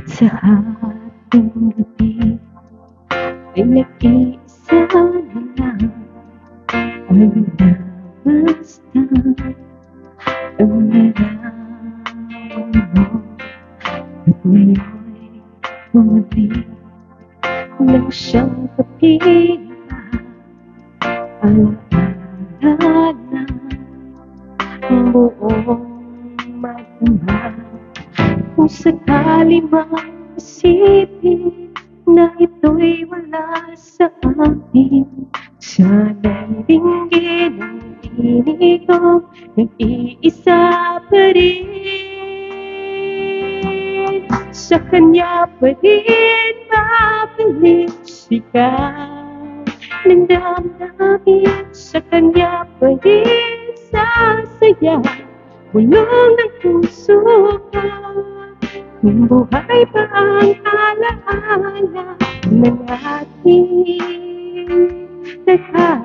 Sa ating gabi ay nag-iisa na lang ang nagmamalasdan ang larawan mo. At ngayon'y bumalik na siyang kapiling alaala na ang buong magdamag. Kung sakali mang isipin na ito'y wala sa akin, sana'y dinggin ang tinig ko, nag-iisa pa rin. Sa kanya pa rin babalik sigaw ng damdamin, sa kanya pa rin sasaya bulong ng puso ko. Kung buhay pa ang alaala ng ating nakaraan,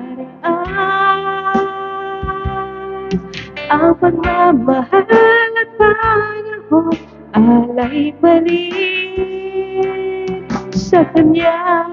ang pagmamahal at panahon alay pa rin sa kanya.